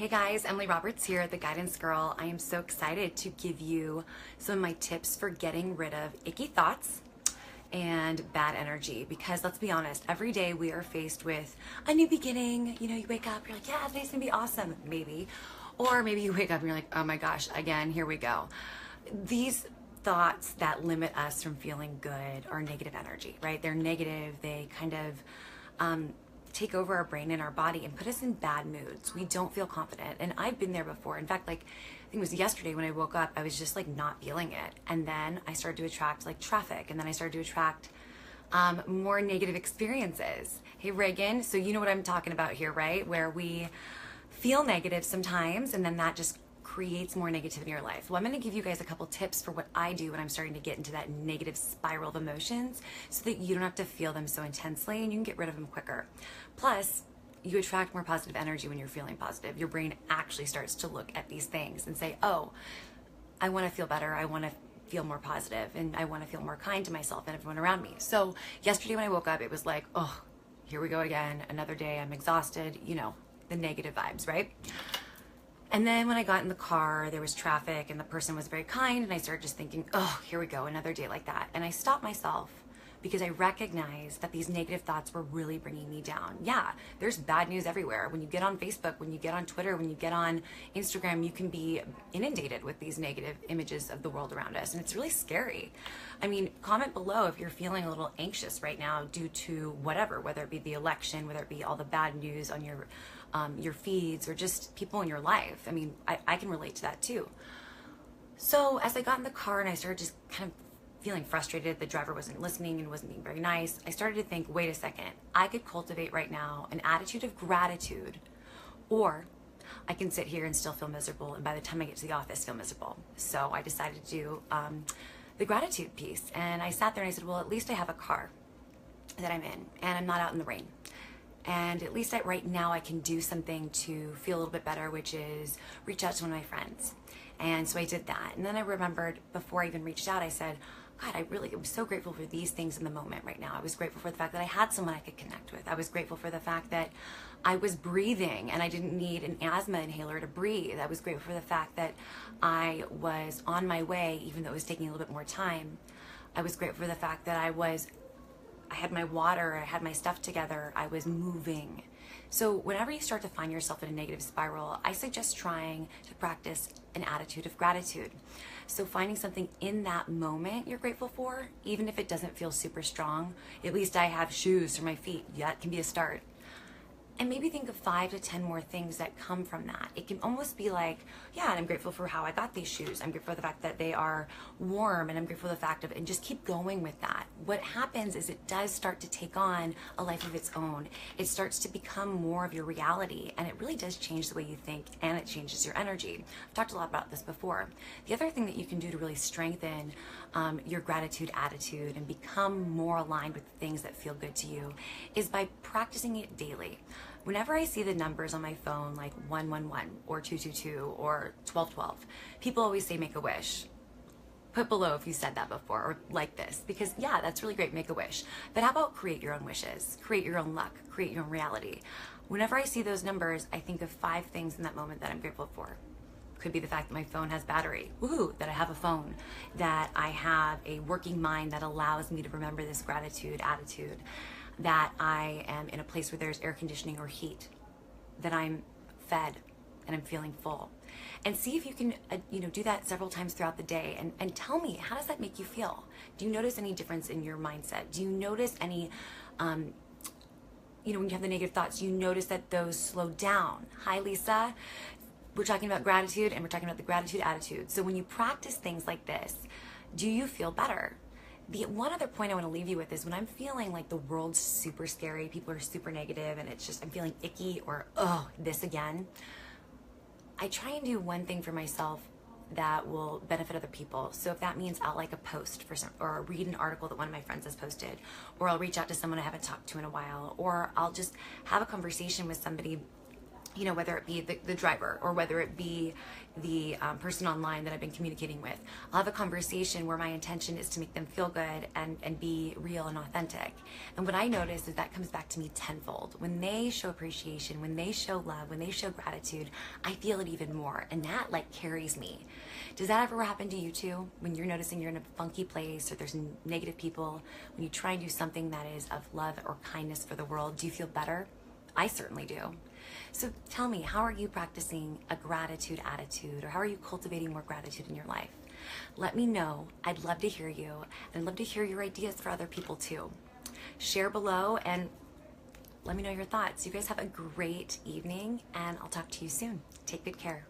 Hey guys, Emily Roberts here, the Guidance Girl. I am so excited to give you some of my tips for getting rid of icky thoughts and bad energy, because let's be honest, every day we are faced with a new beginning. You know, you wake up, you're like, yeah, today's gonna be awesome, maybe. Or maybe you wake up and you're like, oh my gosh, again, here we go. These thoughts that limit us from feeling good are negative energy, right? They're negative, they kind of take over our brain and our body and put us in bad moods. We don't feel confident. And I've been there before. In fact, like, I think it was yesterday when I woke up, I was just like not feeling it. And then I started to attract like traffic. And then I started to attract more negative experiences. Hey, Reagan, so you know what I'm talking about here, right? Where we feel negative sometimes and then that just creates more negativity in your life. Well, I'm going to give you guys a couple tips for what I do when I'm starting to get into that negative spiral of emotions so that you don't have to feel them so intensely and you can get rid of them quicker. Plus, you attract more positive energy when you're feeling positive. Your brain actually starts to look at these things and say, oh, I want to feel better. I want to feel more positive and I want to feel more kind to myself and everyone around me. So yesterday when I woke up, it was like, oh, here we go again. Another day. I'm exhausted. You know, the negative vibes, right? And then when I got in the car, there was traffic and the person was very kind and I started just thinking, oh, here we go, another day like that. And I stopped myself because I recognized that these negative thoughts were really bringing me down. Yeah, there's bad news everywhere. When you get on Facebook, when you get on Twitter, when you get on Instagram, you can be inundated with these negative images of the world around us. And it's really scary. I mean, comment below if you're feeling a little anxious right now due to whatever, whether it be the election, whether it be all the bad news on your feeds or just people in your life. I mean, I can relate to that too. So as I got in the car and I started just kind of feeling frustrated, the driver wasn't listening and wasn't being very nice, I started to think, wait a second, I could cultivate right now an attitude of gratitude, or I can sit here and still feel miserable, and by the time I get to the office, feel miserable. So I decided to do the gratitude piece, and I sat there and I said, well, at least I have a car that I'm in, and I'm not out in the rain. And at least right now I can do something to feel a little bit better, which is reach out to one of my friends. And so I did that. And then I remembered before I even reached out, I said, God, I was so grateful for these things in the moment right now. I was grateful for the fact that I had someone I could connect with. I was grateful for the fact that I was breathing and I didn't need an asthma inhaler to breathe. I was grateful for the fact that I was on my way, even though it was taking a little bit more time. I was grateful for the fact that I had my water, I had my stuff together, I was moving. So whenever you start to find yourself in a negative spiral, I suggest trying to practice an attitude of gratitude. So finding something in that moment you're grateful for, even if it doesn't feel super strong, at least I have shoes for my feet. Yeah, that can be a start. And maybe think of 5 to 10 more things that come from that. It can almost be like, yeah, and I'm grateful for how I got these shoes. I'm grateful for the fact that they are warm, and I'm grateful for the fact of, and just keep going with that. What happens is it does start to take on a life of its own. It starts to become more of your reality, and it really does change the way you think, and it changes your energy. I've talked a lot about this before. The other thing that you can do to really strengthen your gratitude attitude and become more aligned with the things that feel good to you is by practicing it daily. Whenever I see the numbers on my phone, like 111 or 222 or 1212, people always say make a wish. Put below if you said that before, or like this, because yeah, that's really great, make a wish. But how about create your own wishes, create your own luck, create your own reality? Whenever I see those numbers, I think of 5 things in that moment that I'm grateful for. Could be the fact that my phone has battery, woohoo, that I have a phone, that I have a working mind that allows me to remember this gratitude attitude, that I am in a place where there's air conditioning or heat, that I'm fed and I'm feeling full. And see if you can do that several times throughout the day, and tell me, how does that make you feel? Do you notice any difference in your mindset? Do you notice any, when you have the negative thoughts, do you notice that those slow down? Hi, Lisa. We're talking about gratitude, and we're talking about the gratitude attitude. So when you practice things like this, do you feel better? The one other point I want to leave you with is when I'm feeling like the world's super scary, people are super negative, and it's just I'm feeling icky or, oh, this again, I try and do one thing for myself that will benefit other people. So if that means I'll like a post or read an article that one of my friends has posted, or I'll reach out to someone I haven't talked to in a while, or I'll just have a conversation with somebody you know, whether it be the driver or whether it be the person online that I've been communicating with. I'll have a conversation where my intention is to make them feel good and be real and authentic. And what I notice is that comes back to me tenfold. When they show appreciation, when they show love, when they show gratitude, I feel it even more. And that like carries me. Does that ever happen to you too? When you're noticing you're in a funky place or there's negative people, when you try and do something that is of love or kindness for the world, do you feel better? I certainly do. So tell me, how are you practicing a gratitude attitude, or how are you cultivating more gratitude in your life? Let me know. I'd love to hear you, and I'd love to hear your ideas for other people too. Share below and let me know your thoughts. You guys have a great evening, and I'll talk to you soon. Take good care.